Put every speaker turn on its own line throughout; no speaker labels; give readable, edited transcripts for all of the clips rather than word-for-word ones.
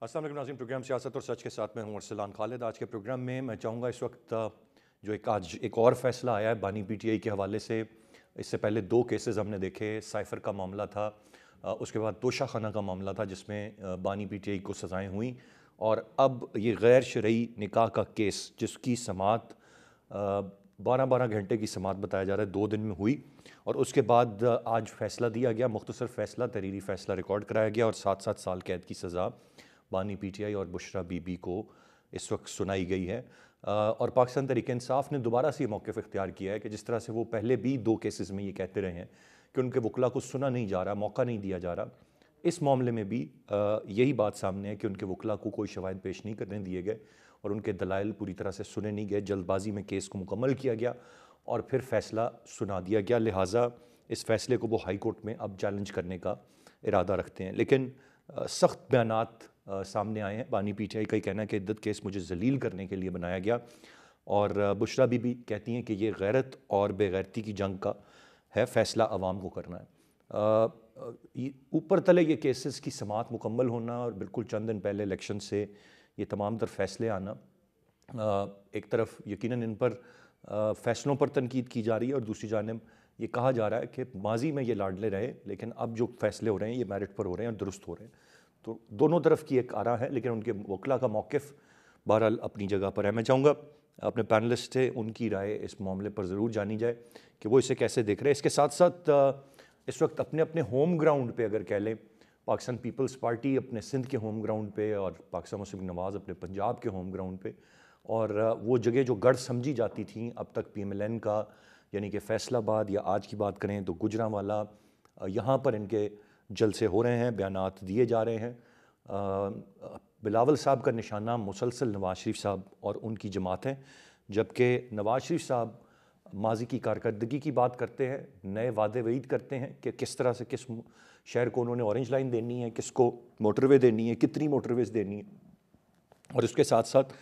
अस्सलाम वालेकुम नाज़रीन, प्रोग्राम सियासत और सच के साथ मैं हूं अरसलान खालिद। आज के प्रोग्राम में मैं चाहूँगा इस वक्त जो आज एक और फैसला आया है बानी पीटीआई के हवाले से। इससे पहले दो केसेस हमने देखे, साइफ़र का मामला था, उसके बाद तोशाखाना का मामला था जिसमें बानी पीटीआई को सज़ाएँ हुई, और अब ये गैर शरई निकाह का केस जिसकी समाअत 12-12 घंटे की समाअत बताया जा रहा है 2 दिन में हुई, और उसके बाद आज फ़ैसला दिया गया, मुख्तसर फ़ैसला, तहरीरी फ़ैसला रिकॉर्ड कराया गया और 7-7 साल कैद की सज़ा बानी पीटीआई और बुशरा बीबी को इस वक्त सुनाई गई है। और पाकिस्तान तहरीक-ए-इंसाफ ने दोबारा से ये मौक़िफ़ इख्तियार किया है कि जिस तरह से वो पहले भी 2 केसेस में ये कहते रहे हैं कि उनके वकला को सुना नहीं जा रहा, मौका नहीं दिया जा रहा, इस मामले में भी यही बात सामने है कि उनके वकला को कोई शवाहिद पेश नहीं करने दिए गए और उनके दलाइल पूरी तरह से सुने नहीं गए। जल्दबाजी में केस को मुकम्मल किया गया और फिर फ़ैसला सुना दिया गया। लिहाजा इस फ़ैसले को वो हाई कोर्ट में अब चैलेंज करने का इरादा रखते हैं। लेकिन सख्त बयानात सामने आए हैं। बानी पीटीआई का कहना है कि इद्दत केस मुझे जलील करने के लिए बनाया गया, और बुशरा बीबी कहती हैं कि ये गैरत और बेगैरती की जंग का है, फ़ैसला अवाम को करना है। ऊपर तले ये केसेस की समाअत मुकम्मल होना और बिल्कुल चंद दिन पहले इलेक्शन से ये तमाम तर फैसले आना, एक तरफ यकीनन इन पर फ़ैसलों पर तनकीद की जा रही है और दूसरी जानिब ये कहा जा रहा है कि माजी में ये लाडले रहे, लेकिन अब जो फ़ैसले हो रहे हैं ये मेरिट पर हो रहे हैं और दुरुस्त हो रहे हैं। तो दोनों तरफ की एक आरा है, लेकिन उनके वकला का मौक़िफ़ बहरहाल अपनी जगह पर है। मैं चाहूँगा अपने पैनलिस्ट से उनकी राय इस मामले पर ज़रूर जानी जाए कि वो इसे कैसे देख रहे हैं। इसके साथ साथ इस वक्त अपने अपने होम ग्राउंड पे अगर कह लें, पाकिस्तान पीपल्स पार्टी अपने सिंध के होम ग्राउंड पे और पाकिस्तान मुस्लिम नवाज़ अपने पंजाब के होम ग्राउंड पे, और वो जगह जो गढ़ समझी जाती थी अब तक PMLN का, यानी कि फैसलाबाद, या आज की बात करें तो गुजरांवाला, यहाँ पर इनके जलसे हो रहे हैं, बयानात दिए जा रहे हैं। बिलावल साहब का निशाना मुसलसल नवाज़ शरीफ साहब और उनकी जमात है, जबकि नवाज़ शरीफ साहब माजी की कारकर्दगी की बात करते हैं, नए वादे वईद करते हैं कि किस तरह से किस शहर को उन्होंने ऑरेंज लाइन देनी है, किसको मोटरवे देनी है, कितनी मोटरवेज़ देनी है, और उसके साथ साथ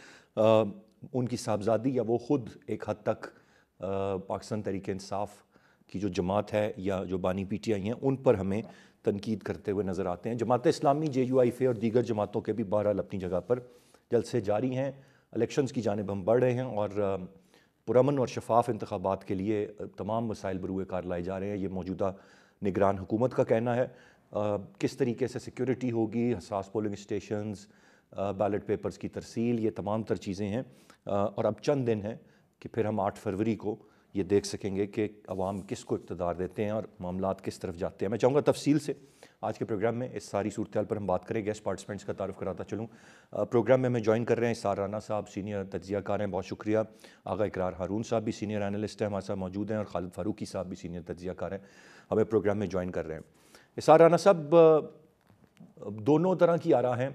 उनकी साहबजादी या वो ख़ुद एक हद तक पाकिस्तान तहरीक-ए-इंसाफ की जो जमात है या जो बानी पीटीआई हैं उन पर हमें तनकीद करते हुए नज़र आते हैं। जमात-ए-इस्लामी, JUIF और दीगर जमातों के भी बहरहाल अपनी जगह पर जलसे जारी हैं। इलेक्शंस की जानिब हम बढ़ रहे हैं और पुरअमन और शफाफ इंतखाबात के लिए तमाम वसाइल बरूए कार लाए जा रहे हैं, ये मौजूदा निगरान हुकूमत का कहना है। किस तरीके से सिक्योरिटी होगी, हसास पोलिंग स्टेशंस, बैलेट पेपर्स की तरसील, ये तमाम तर चीज़ें हैं, और अब चंद दिन हैं कि फिर हम 8 फरवरी को ये देख सकेंगे कि अवाम किसको इक़्तिदार देते हैं और मामलात किस तरफ जाते हैं। मैं चाहूँगा तफसील से आज के प्रोग्राम में इस सारी सूरत हाल पर हम बात करें। गेस्ट पार्टिसिपेंट्स का तारुफ़ कराता चलूँ। प्रोग्राम में हमें ज्वाइन कर रहे हैं इसार राना साहब, सीनियर तज्ज़ियाकार हैं, बहुत शुक्रिया। आगा इकरार हारून साहब भी सीनियर एनालिस्ट हैं, हमारे साथ मौजूद हैं, और खालिद फारूकी साहब भी सीनियर तज्ज़ियाकार हैं, हमें प्रोग्राम में ज्वाइन कर रहे हैं। इसार राना साहब, दोनों तरह की आरा हैं,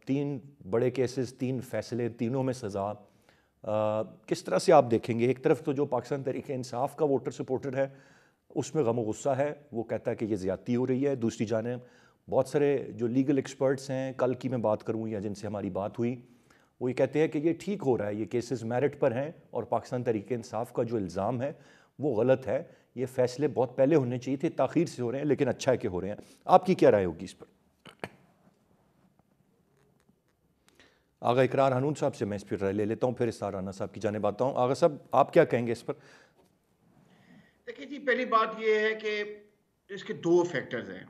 3 बड़े केसेस, 3 फैसले, तीनों में सज़ा, किस तरह से आप देखेंगे? एक तरफ तो जो पाकिस्तान तहरीक-ए-इंसाफ का वोटर सपोर्टर है उसमें गम गुस्सा है, वो कहता है कि ये ज़्यादती हो रही है। दूसरी जानिब बहुत सारे जो लीगल एक्सपर्ट्स हैं, कल की मैं बात करूँ या जिनसे हमारी बात हुई, वो ये कहते हैं कि ये ठीक हो रहा है, ये केसेस मेरिट पर हैं और पाकिस्तान तहरीक-ए-इंसाफ का जो इल्ज़ाम है वो गलत है, ये फ़ैसले बहुत पहले होने चाहिए थे, ताख़ीर से हो रहे हैं, लेकिन अच्छा है कि हो रहे हैं। आपकी क्या राय होगी इस पर? आगा इकरार हारून साहब से मैं इस पर राय ले लेता हूँ, फिर इसार राना साहब की जानिब आता हूँ। आगा साहब, आप क्या कहेंगे इस पर?
देखिए जी, पहली बात ये है कि इसके 2 फैक्टर्स हैं।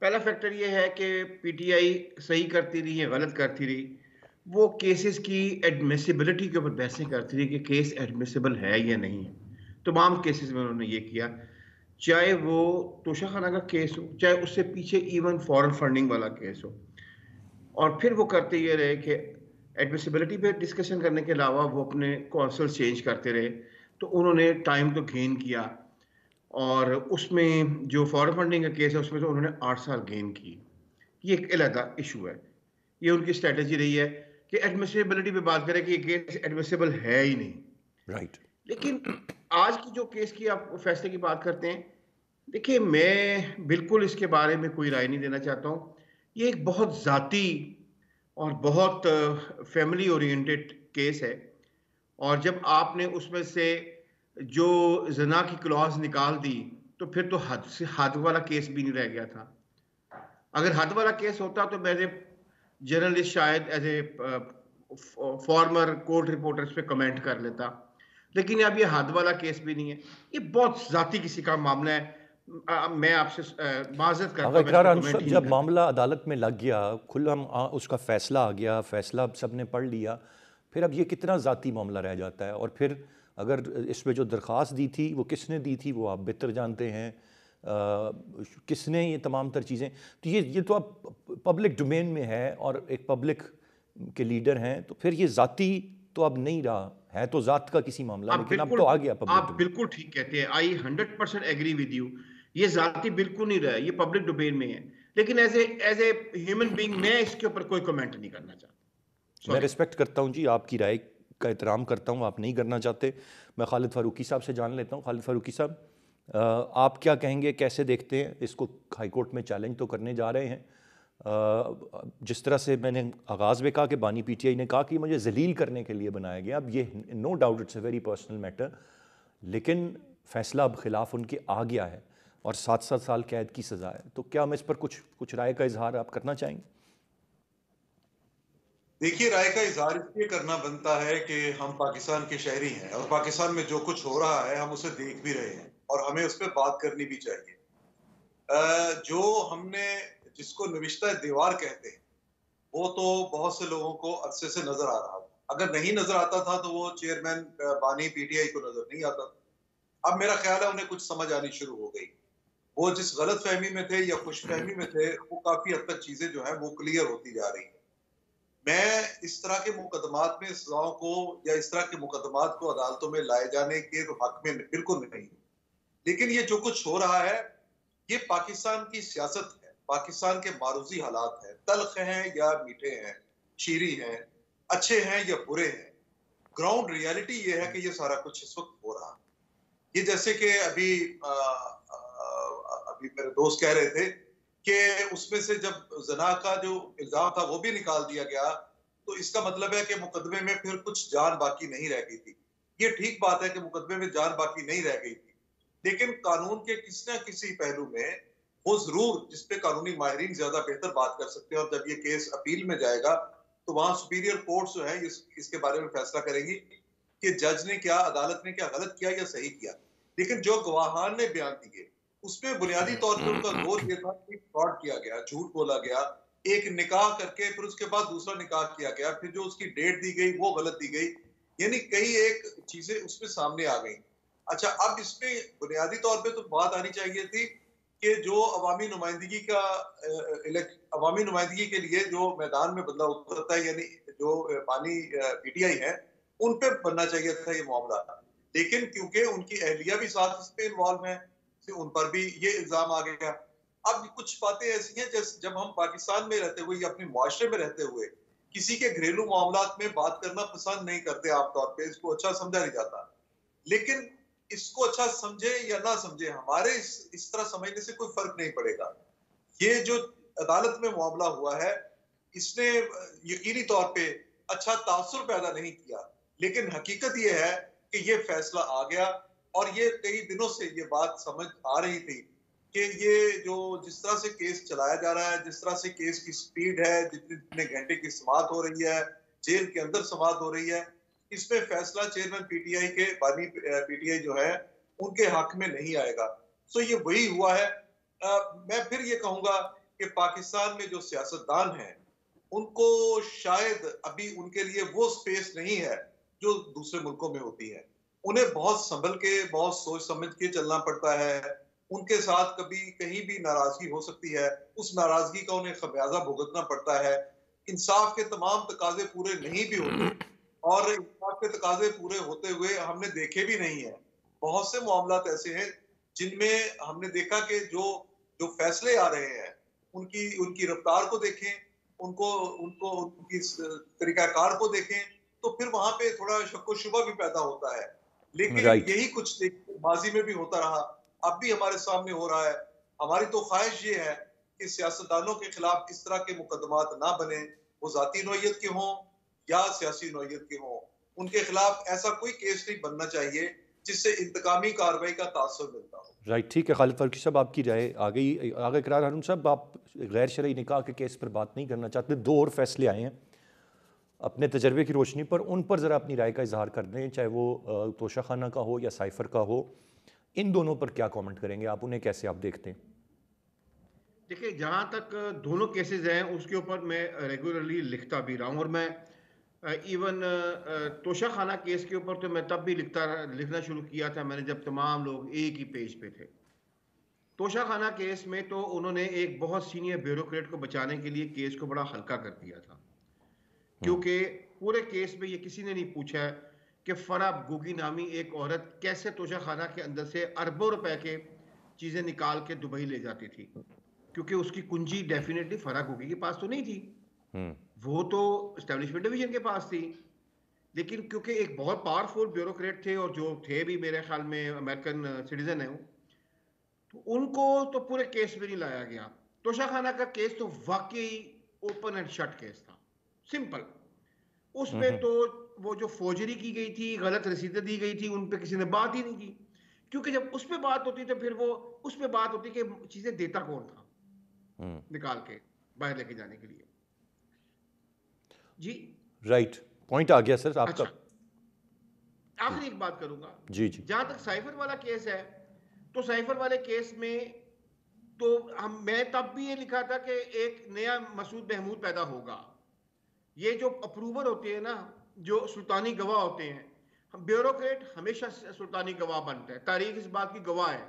पहला फैक्टर ये है कि पीटीआई सही करती रही है, गलत करती रही। वो केसेस की एडमिसिबिलिटी के ऊपर बहसें करती रही कि केस एडमिसिबल है या नहीं है। तमाम केसेस में उन्होंने ये किया, चाहे वो तोशाखाना का केस हो, चाहे उससे पीछे इवन फॉरेन फंडिंग वाला केस हो। और फिर वो करते ये रहे कि एडमिसिबिलिटी पे डिस्कशन करने के अलावा वो अपने कौंसल्स चेंज करते रहे, तो उन्होंने टाइम तो गेन किया, और उसमें जो फॉरेन फंडिंग का केस है उसमें तो उन्होंने 8 साल गेन की। ये एक अलग इशू है। ये उनकी स्ट्रेटजी रही है कि एडमिसिबिलिटी पे बात करें कि ये केस एडमिसिबल है ही नहीं।
राइट।
लेकिन आज की जो केस की आप फैसले की बात करते हैं, देखिए मैं बिल्कुल इसके बारे में कोई राय नहीं देना चाहता हूँ। ये एक बहुत ज़ाती और बहुत फैमिली ओरिएंटेड केस है, और जब आपने उसमें से जो ज़िना की क्लॉज़ निकाल दी, तो फिर तो हद से हद वाला केस भी नहीं रह गया था। अगर हद वाला केस होता तो मैंने जर्नलिस्ट शायद as a former court reporter इस पे कमेंट कर लेता, लेकिन अब ये हद वाला केस भी नहीं है, ये बहुत जाती किसी का मामला है। मैं आपसे माजरत करता
अगर
हूँ, मैं इस
इकरार
पे
अनुसार
कमेंट ही नहीं
जब
करना।
मामला अदालत में लग गया, खुला उसका फैसला आ गया, फैसला सबने पढ़ लिया, फिर अब ये कितना ज़ाती मामला रह जाता है? और फिर अगर इसमें जो दरख्वास्त दी थी वो किसने दी थी, वो आप बेहतर जानते हैं। किसने ये तमाम तर चीज़ें, तो ये तो अब पब्लिक डोमेन में है और एक पब्लिक के लीडर हैं, तो फिर ये ज़ाती तो अब नहीं रहा है, तो ज़ात का किसी मामला, लेकिन अब तो आ गया पब्लिक
आप
डोमेन।
बिल्कुल ठीक कहते हैं, आई 100% एग्री विद यू। ये जाती बिल्कुल नहीं रहा है, ये पब्लिक डोमेन में है, लेकिन एज ए ह्यूमन बीइंग मैं इसके ऊपर कोई कमेंट नहीं करना चाहता।
मैं
सॉरी।
रिस्पेक्ट करता हूँ जी, आपकी राय का एहतराम करता हूँ, आप नहीं करना चाहते। मैं खालिद फारूकी साहब से जान लेता हूँ। खालिद फारूकी साहब, आप क्या कहेंगे, कैसे देखते हैं इसको? हाई कोर्ट में चैलेंज तो करने जा रहे हैं। जिस तरह से मैंने आगाज़ में कहा कि बानी पीटीआई ने कहा कि मुझे जलील करने के लिए बनाया गया, अब ये no doubt it's a very personal matter, लेकिन फैसला अब खिलाफ उनके आ गया है और 7-7 साल कैद की सज़ा है। तो क्या हम इस पर कुछ राय का इजहार आप करना चाहेंगे?
देखिए, राय का इजहार इसलिए करना बनता है कि हम पाकिस्तान के शहरी हैं और पाकिस्तान में जो कुछ हो रहा है हम उसे देख भी रहे हैं और हमें उस पर बात करनी भी चाहिए। जो हमने जिसको नविश्ता दीवार कहते हैं, वो तो बहुत से लोगों को अरसे से नजर आ रहा था। अगर नहीं नजर आता था तो वो चेयरमैन बानी पीटीआई को नजर नहीं आता था। अब मेरा ख्याल है उन्हें कुछ समझ आनी शुरू हो गई। वो जिस गलत फहमी में थे या खुशफहमी में थे, वो काफी हद तक चीजें जो है वो क्लियर होती जा रही है। मैं इस तरह के मुकदमात में सजाओं को या इस तरह के मुकदमात को अदालतों में लाए जाने के हक में बिल्कुल नहीं, लेकिन ये जो कुछ हो रहा है ये पाकिस्तान की सियासत है, पाकिस्तान के मारूजी हालात हैं, तल्ख हैं या मीठे हैं, शीरी हैं, अच्छे हैं या बुरे हैं। ग्राउंड रियलिटी ये है कि ये सारा कुछ इस वक्त हो रहा है। ये जैसे कि अभी मेरे दोस्त कह रहे थे कि उसमें से जब जना का जो इल्जाम था वो भी निकाल दिया गया, तो इसका मतलब है कि मुकदमे में फिर कुछ जान बाकी नहीं रह गई थी। ये ठीक बात है कि मुकदमे में जान बाकी नहीं रह गई थी, लेकिन कानून के किसी न किसी पहलू में वो जरूर, जिसपे कानूनी माहिरीन ज्यादा बेहतर बात कर सकते हैं, और जब ये केस अपील में जाएगा तो वहां सुपीरियर कोर्ट जो है इसके बारे में फैसला करेंगी कि जज ने क्या, अदालत ने क्या गलत किया या सही किया। लेकिन जो गवाहान ने बयान दिए उसमें बुनियादी तौर पे उनका गोल ये था कि फ्रॉड किया गया, झूठ बोला गया, एक निकाह करके फिर उसके बाद दूसरा निकाह किया गया, फिर जो उसकी डेट दी गई वो गलत दी गई, यानी कई एक चीजें उसमें सामने आ गई। अच्छा, अब इसमें बुनियादी तौर पे तो बात आनी चाहिए थी कि जो अवामी नुमाइंदगी का अवामी नुमाइंदगी के लिए जो मैदान में बंदा उतरता है, यानी जो बानी पीटीआई है, उन पे बनना चाहिए था ये मामला। लेकिन क्योंकि उनकी अहलिया भी साथ इसमें इन्वॉल्व है, उन पर भी ये इल्जाम आ गया। अब कुछ बातें ऐसी हैं जैसे जब हम पाकिस्तान में रहते हुए या अपने मुआशरे में रहते हुए किसी के घरेलू मामलात में बात करना पसंद नहीं करते, आमतौर पे इसको अच्छा समझा नहीं जाता, लेकिन इसको अच्छा समझे या ना समझे, हमारे इस तरह समझने से कोई फर्क नहीं पड़ेगा। ये जो अदालत में मामला हुआ है, इसने यकीनी तौर पे अच्छा तासुर पैदा नहीं किया, लेकिन हकीकत ये है कि ये फैसला आ गया और ये कई दिनों से ये बात समझ आ रही थी कि ये जो जिस तरह से केस चलाया जा रहा है, जिस तरह से केस की स्पीड है, जितने घंटे की समाअत हो रही है, जेल के अंदर समाअत हो रही है, इसमें फैसला चेयरमैन पीटीआई के बानी पीटीआई जो है उनके हक में नहीं आएगा। सो ये वही हुआ है। मैं फिर ये कहूंगा कि पाकिस्तान में जो सियासतदान हैं उनको शायद अभी उनके लिए वो स्पेस नहीं है जो दूसरे मुल्कों में होती है। उन्हें बहुत संभल के, बहुत सोच समझ के चलना पड़ता है। उनके साथ कभी कहीं भी नाराजगी हो सकती है, उस नाराजगी का उन्हें खमियाजा भुगतना पड़ता है। इंसाफ के तमाम तकाजे पूरे नहीं भी होते, और इंसाफ के तकाजे पूरे होते हुए हमने देखे भी नहीं है। बहुत से मामलात ऐसे हैं जिनमें हमने देखा कि जो जो फैसले आ रहे हैं उनकी उनकी रफ्तार को देखें, उनको उनको उनकी तरीकाकार को देखें, तो फिर वहां पे थोड़ा शक व शुबा भी पैदा होता है। लेकिन
राइट।
यही कुछ माजी में भी होता रहा, अब भी हमारे सामने हो रहा है। हमारी तो ख्वाहिश ये है कि सियासतदानों के खिलाफ इस तरह के मुकदमात ना बने, वो जाती नौयत के हों या सियासी नौयत के हों। उनके खिलाफ ऐसा कोई केस नहीं बनना चाहिए जिससे इंतकामी कार्रवाई का तासुर मिलता हो।
राइट, ठीक है खालिद फारूकी साहब, आपकी राय आ गई। आगे इकरार हारून साहब, आप गैर शरई निकाह के केस पर बात नहीं करना चाहते, दो और फैसले आए हैं अपने तजर्बे की रोशनी पर, उन पर ज़रा अपनी राय का इजहार कर दें, चाहे वो तोशा खाना का हो या साइफर का हो। इन दोनों पर क्या कमेंट करेंगे आप, उन्हें कैसे आप देखते हैं?
देखिए, जहां तक दोनों केसेस हैं उसके ऊपर मैं रेगुलरली लिखता भी रहा हूं, और मैं इवन तोशा खाना केस के ऊपर तो मैं तब भी लिखना शुरू किया था मैंने जब तमाम लोग एक ही पेज पे थे। तोशा खाना केस में तो उन्होंने एक बहुत सीनियर ब्यूरोक्रेट को बचाने के लिए केस को बड़ा हल्का कर दिया था, क्योंकि पूरे केस में ये किसी ने नहीं पूछा है कि फरा गोगी नामी एक औरत कैसे तोशा खाना के अंदर से अरबों रुपए के चीजें निकाल के दुबई ले जाती थी, क्योंकि उसकी कुंजी डेफिनेटली फरा गोगी के पास तो नहीं थी, वो तो एस्टेब्लिशमेंट डिवीजन के पास थी। लेकिन क्योंकि एक बहुत पावरफुल ब्यूरोक्रेट थे, और जो थे भी मेरे ख्याल में अमेरिकन सिटीजन है वो, तो उनको तो पूरे केस में नहीं लाया गया। तोशा खाना का केस तो वाकई ओपन एंड शट केस था, सिंपल। उसमें तो वो जो फोर्जरी की गई थी, गलत रसीदें दी गई थी, उन पे किसी ने बात ही नहीं की, क्योंकि जब उस पे बात होती तो फिर वो उस पे बात होती कि चीजें देता कौन था निकाल के बाहर लेके जाने के लिए। जी
राइट, पॉइंट आ गया सर आपका।
अच्छा, आखिरी एक बात करूंगा।
जी जी।
जहां तक साइफर वाला केस है, तो साइफर वाले केस में तो मैं तब भी ये लिखा था कि एक नया मसूद महमूद पैदा होगा। ये जो अप्रूवर होते हैं ना, जो सुल्तानी गवाह होते हैं, हम ब्यूरोक्रेट हमेशा सुल्तानी गवाह बनता है। तारीख इस बात की गवाह है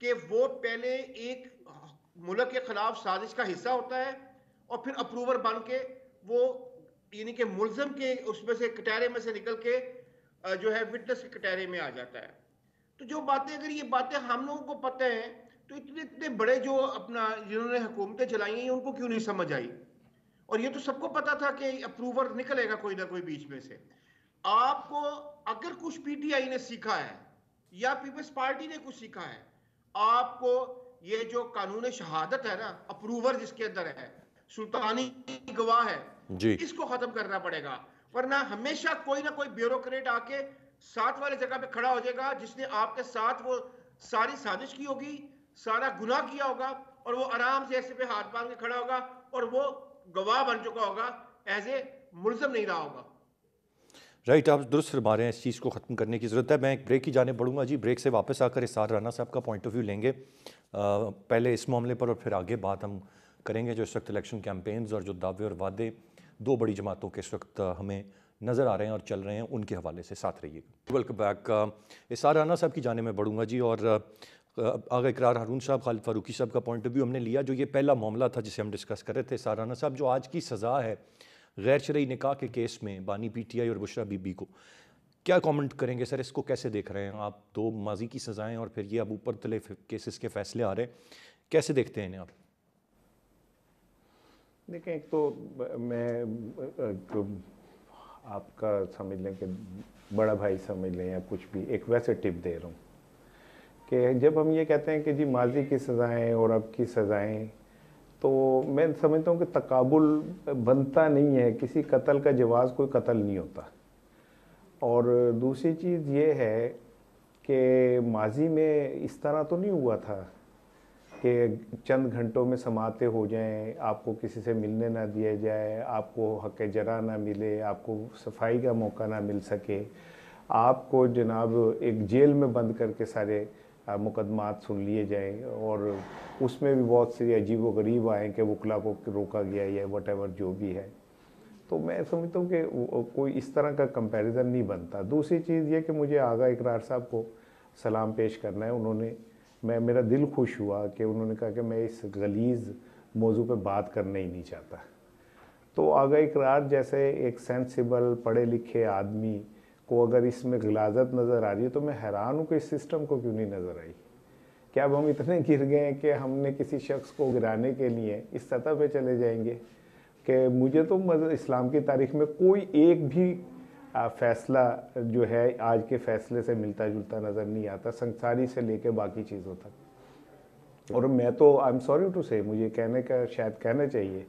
कि वो पहले एक मुल्क के खिलाफ साजिश का हिस्सा होता है, और फिर अप्रूवर बन के वो यानी कि मुल्ज़म के उसमें से कटहरे में से निकल के जो है विटनेस के कटहरे में आ जाता है। तो जो बातें, अगर ये बातें हम लोगों को पता है, तो इतने इतने बड़े जो अपना जिन्होंने हुकूमतें चलाई हैं उनको क्यों नहीं समझ आई? और ये तो सबको पता था कि अप्रूवर निकलेगा कोई ना कोई बीच में से। आपको अगर कुछ पीटीआई ने सीखा है या पीपल्स पार्टी ने कुछ सीखा है, आपको ये जो कानून शहादत है ना, अप्रूवर जिसके अंदर है, सुल्तानी गवाह है,
जी
इसको खत्म करना पड़ेगा। वरना हमेशा कोई ना कोई ब्यूरोक्रेट आके साथ वाले जगह पे खड़ा हो जाएगा, जिसने आपके साथ वो सारी साजिश की होगी, सारा गुनाह किया होगा, और वो आराम से ऐसे पे हाथ बांध के खड़ा होगा, और वो गवाह बन चुका होगा, एज ए मुल्ज़म नहीं रहा होगा।
राइट, आप दुरुस्त फरमा रहे हैं, इस चीज़ को ख़त्म करने की ज़रूरत है। मैं एक ब्रेक की जाने बढ़ूंगा जी, ब्रेक से वापस आकर इसार राना साहब का पॉइंट ऑफ व्यू लेंगे, पहले इस मामले पर और फिर आगे बात हम करेंगे जो इस वक्त इलेक्शन कैंपेन्स और जो दावे और वादे दो बड़ी जमातों के इस वक्त हमें नज़र आ रहे हैं और चल रहे हैं, उनके हवाले से। साथ रहिएगा। Welcome back. इसार राना साहब की जाने में बढ़ूंगा जी, और आगे इकरार हारून साहब, खालिद फारूकी साहब का पॉइंट ऑफ व्यू हमने लिया। जो ये पहला मामला था जिसे हम डिस्कस कर रहे थे, इसार राना साहब, जो आज की सज़ा है गैर शरई निकाह के केस में बानी पीटीआई और बुशरा बीबी को, क्या कमेंट करेंगे सर? इसको कैसे देख रहे हैं आप? दो माजी की सज़ाएं और फिर ये अब ऊपर तले केसेस के फैसले आ रहे हैं, कैसे देखते हैं इन्हें आप?
देखें, एक तो मैं आपका समझ लें कि बड़ा भाई समझ लें या कुछ भी, एक वैसे टिप दे रहा हूँ कि जब हम ये कहते हैं कि जी माजी की सज़ाएं और अब की सज़ाएं, तो मैं समझता हूँ कि तकाबुल बनता नहीं है। किसी कत्ल का जवाज़ कोई कत्ल नहीं होता। और दूसरी चीज़ ये है कि माजी में इस तरह तो नहीं हुआ था कि चंद घंटों में समाते हो जाएं, आपको किसी से मिलने ना दिया जाए, आपको हक़ जरा ना मिले, आपको सफाई का मौका ना मिल सके, आपको जनाब एक जेल में बंद करके सारे मुकदमात सुन लिए जाएं, और उसमें भी बहुत सी अजीब व गरीब आए कि वकला को रोका गया या वटेवर जो भी है। तो मैं समझता हूँ कि कोई इस तरह का कंपैरिजन नहीं बनता। दूसरी चीज़ ये कि मुझे आगा इकरार साहब को सलाम पेश करना है। उन्होंने मेरा दिल खुश हुआ कि उन्होंने कहा कि मैं इस गलीज़ मौजू पे बात करना ही नहीं चाहता। तो आगा इकरार जैसे एक सेंसिबल पढ़े लिखे आदमी को अगर इसमें गिलाज़त नज़र आ रही है, तो मैं हैरान हूँ कि इस सिस्टम को क्यों नहीं नज़र आई। क्या अब हम इतने गिर गए हैं कि हमने किसी शख्स को गिराने के लिए इस सतह पे चले जाएंगे? कि मुझे तो इस्लाम की तारीख़ में कोई एक भी फ़ैसला जो है आज के फ़ैसले से मिलता जुलता नज़र नहीं आता, संसारी से लेके बाकी चीज़ों तक। और मैं तो आई एम सॉरी टू से, मुझे कहने का शायद कहना चाहिए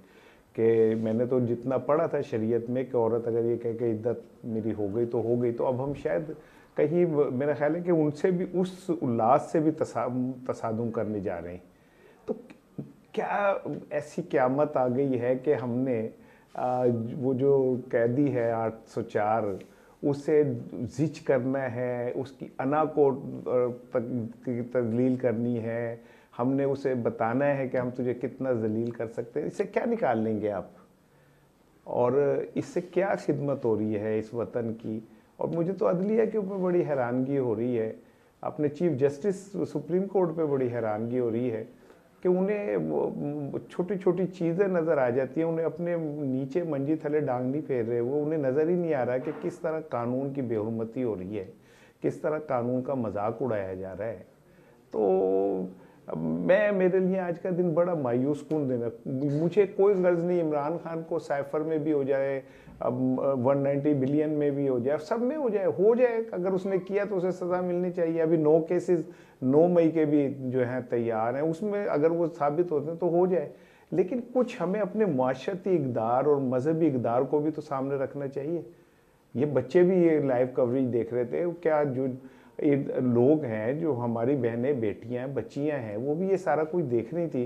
कि मैंने तो जितना पढ़ा था शरीयत में कि औरत अगर ये कह के इद्दत मेरी हो गई तो हो गई, तो अब हम शायद कहीं मेरा ख्याल है कि उनसे भी उस उल्लास से भी तसादुम करने जा रहे हैं। तो क्या ऐसी क़यामत आ गई है कि हमने वो जो कैदी है 804 उसे जिच करना है, उसकी अना को तजलील करनी है, हमने उसे बताना है कि हम तुझे कितना जलील कर सकते हैं। इससे क्या निकाल लेंगे आप, और इससे क्या खिदमत हो रही है इस वतन की। और मुझे तो अदलिया के ऊपर बड़ी हैरानगी हो रही है, अपने चीफ जस्टिस सुप्रीम कोर्ट पे बड़ी हैरानगी हो रही है कि उन्हें छोटी छोटी चीज़ें नज़र आ जाती हैं, उन्हें अपने नीचे मंजी थले डांग नहीं फेर रहे, वो उन्हें नज़र ही नहीं आ रहा कि किस तरह कानून की बेहुरमती हो रही है, किस तरह कानून का मजाक उड़ाया जा रहा है। तो मेरे लिए आज का दिन बड़ा मायूस कुन दिन है। मुझे कोई गर्ज नहीं इमरान खान को साइफर में भी हो जाए, अब 190 बिलियन में भी हो जाए, सब में हो जाए। अगर उसने किया तो उसे सज़ा मिलनी चाहिए। अभी 9 केसेस 9 मई के भी जो हैं तैयार हैं, उसमें अगर वो साबित होते हैं तो हो जाए। लेकिन कुछ हमें अपने माशरती इक़दार और मजहबी इक़दार को भी तो सामने रखना चाहिए। ये बच्चे भी ये लाइव कवरेज देख रहे थे, क्या जो लोग हैं, जो हमारी बहनें बेटियां बच्चियां हैं, वो भी ये सारा कुछ देख रही थी।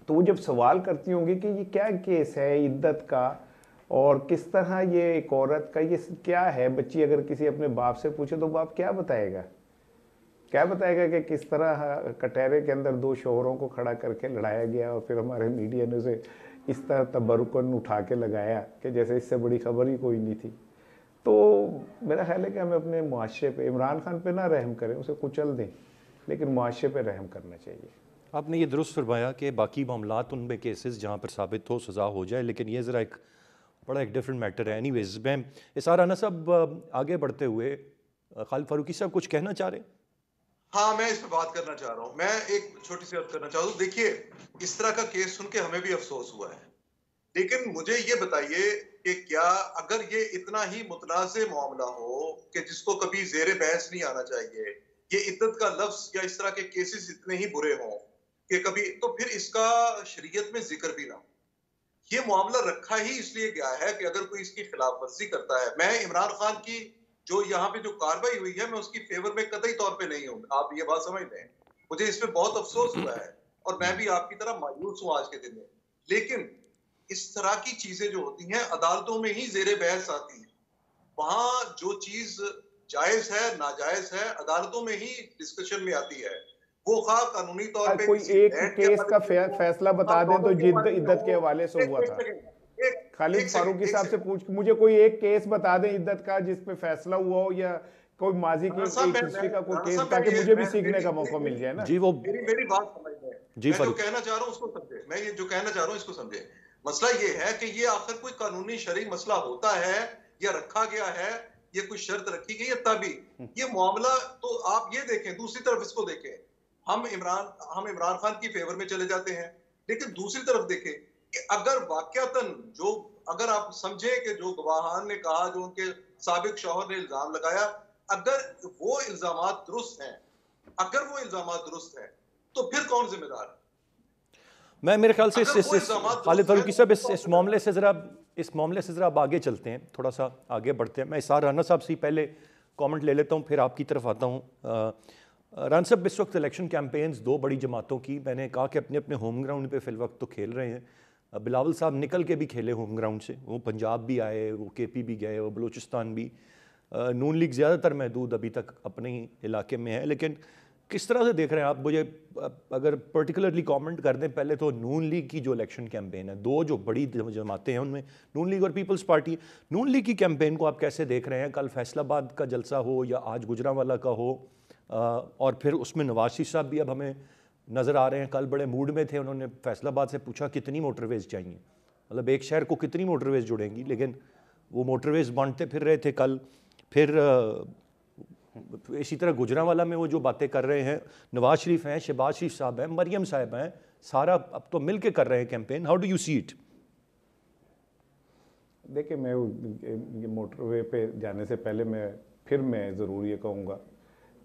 तो वो जब सवाल करती होंगी कि ये क्या केस है इद्दत का, और किस तरह ये एक औरत का ये क्या है। बच्ची अगर किसी अपने बाप से पूछे तो बाप क्या बताएगा कि किस तरह कटहरे के अंदर 2 शोहरों को खड़ा करके लड़ाया गया, और फिर हमारे मीडिया ने उसे इस तरह तबरुकन उठा के लगाया कि जैसे इससे बड़ी खबर ही कोई नहीं थी। तो मेरा ख्याल है कि हमें अपने मुआशरे पे, इमरान खान पे ना रहम करें, उसे कुचल दें, लेकिन मुआशरे पे रहम करना चाहिए।
आपने ये दुरुस्त फरमाया कि बाकी मामलात उनमें केसेस जहाँ पर साबित हो सज़ा हो जाए, लेकिन ये ज़रा एक डिफरेंट मैटर है। एनीवेज, मैं इसार राना साहब आगे बढ़ते हुए खालिद फारूकी साहब कुछ कहना चाह रहे हैं?
हाँ, मैं इस पे बात करना चाह रहा हूँ। मैं एक छोटी सी बात करना चाहता हूँ। देखिए, इस तरह का केस सुन के हमें भी अफसोस हुआ है, लेकिन मुझे ये बताइए कि क्या अगर ये इतना ही मुतनाज़े मामला हो कि जिसको कभी ज़ेरे बहस नहीं आना चाहिए, ये इद्दत का लफ्ज़ या इस तरह के केसेस इतने ही बुरे हों कि कभी, तो फिर इसका शरीयत में जिक्र भी ना हो। ये मामला रखा ही इसलिए गया है कि अगर कोई इसकी खिलाफ वर्जी करता है। मैं इमरान खान की जो यहाँ पे जो कार्रवाई हुई है, मैं उसकी फेवर में कतई तौर पे नहीं हूँ। आप ये बात समझ लें। मुझे इस पे बहुत अफसोस हुआ है और मैं भी आपकी तरह मायूस हूँ आज के दिन में। लेकिन इस तरह की चीजें जो होती हैं, अदालतों में ही ज़ेरे बहस आती है। वहां जो चीज जायज है, नाजायज है, अदालतों में ही डिस्कशन में आती है। वो खा कानूनी तौर पे
कोई
किसी
एक
लैंड के
केस का
हवाले से हो,
फैसला बता दें तो जिद इद्दत के हवाले से हुआ था। खालिद फारूकी साहब से पूछ, मुझे कोई एक केस बता दें इद्दत का जिस पे फैसला हुआ हो, या कोई माजी की हिस्ट्री का कोई केस, ताकि मुझे भी सीखने का मौका मिल जाए ना।
जी, वो
मेरी बात समझ लें।
जी,
मैं जो कहना चाह रहा हूँ उसको समझे। मैं ये जो कहना चाह रहा हूँ इसको समझे। मसला ये है कि ये आखिर कोई कानूनी शरई मसला होता है या रखा गया है, ये कोई शर्त रखी गई है तभी ये मामला। तो आप ये देखें, दूसरी तरफ इसको देखें। हम इमरान खान की फेवर में चले जाते हैं, लेकिन दूसरी तरफ देखें कि अगर वाकयातन जो, अगर आप समझे कि जो गवाहान ने कहा, जो उनके साबिक शौहर ने इल्जाम लगाया, अगर वो इल्जामात दुरुस्त हैं, तो फिर कौन जिम्मेदार है?
मैं मेरे ख्याल से खालिद फारूकी साहब इस मामले से ज़रा अब आगे चलते हैं, थोड़ा सा आगे बढ़ते हैं। मैं इसार राना साहब से पहले कमेंट ले लेता हूँ, फिर आपकी तरफ आता हूँ। राना साहब, इस वक्त इलेक्शन कैंपेन्स 2 बड़ी जमातों की, मैंने कहा कि अपने अपने होम ग्राउंड पे फिल वक्त तो खेल रहे हैं। बिलावल साहब निकल के भी खेले होम ग्राउंड से, वो पंजाब भी आए, वो KP भी गए, वो बलूचिस्तान भी। नून लीग ज़्यादातर महदूद अभी तक अपने ही इलाके में है, लेकिन किस तरह से देख रहे हैं आप? मुझे अगर पर्टिकुलरली कमेंट कर दें पहले तो नून लीग की जो इलेक्शन कैंपेन है, 2 जो बड़ी जमातें हैं उनमें नून लीग और पीपल्स पार्टी। नून लीग की कैंपेन को आप कैसे देख रहे हैं? कल फैसलाबाद का जलसा हो या आज गुजरांवाला का हो, और फिर उसमें नवाज शरीफ साहब भी अब हमें नज़र आ रहे हैं, कल बड़े मूड में थे। उन्होंने फैसलाबाद से पूछा कितनी मोटरवेज़ चाहिए, मतलब एक शहर को कितनी मोटरवेज़ जुड़ेंगी, लेकिन वो मोटरवेज़ बांटते फिर रहे थे कल। फिर इसी तरह गुजरांवाला में वो जो बातें कर रहे हैं, नवाज शरीफ हैं, शहबाज शरीफ साहब हैं, मरियम साहब हैं, सारा अब तो मिल के कर रहे हैं campaign. How do you see it?
देखिए, मैं ये मोटरवे पे जाने से पहले मैं ज़रूर ये कहूँगा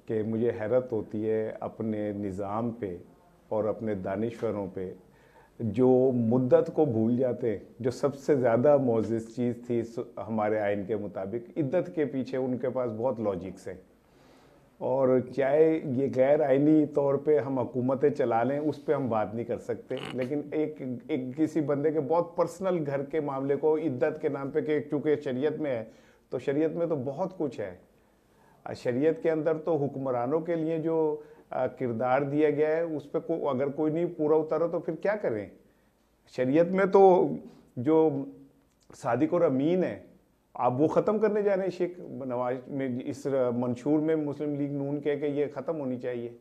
कि मुझे हैरत होती है अपने निज़ाम पे और अपने दानिश्वरों पे जो मुद्दत को भूल जाते हैं, जो सबसे ज़्यादा मोजिज़ चीज़ थी हमारे आइन के मुताबिक, इद्दत के पीछे उनके पास बहुत लॉजिक्स हैं। और चाहे ये गैर आइनी तौर पे हम हुकूमतें चला लें, उस पर हम बात नहीं कर सकते, लेकिन एक किसी बंदे के बहुत पर्सनल घर के मामले को इद्दत के नाम पे, कि चूँकि शरीयत में है, तो शरीयत में तो बहुत कुछ है। शरीयत के अंदर तो हुक्मरानों के लिए जो किरदार दिया गया है, उस पर अगर कोई नहीं पूरा उतारा तो फिर क्या करें। शरीयत में तो जो सादिक और अमीन है, आप वो ख़त्म करने जा रहे हैं शेख नवाज में, इस मंशूर में मुस्लिम लीग नून कह के ये ख़त्म होनी चाहिए।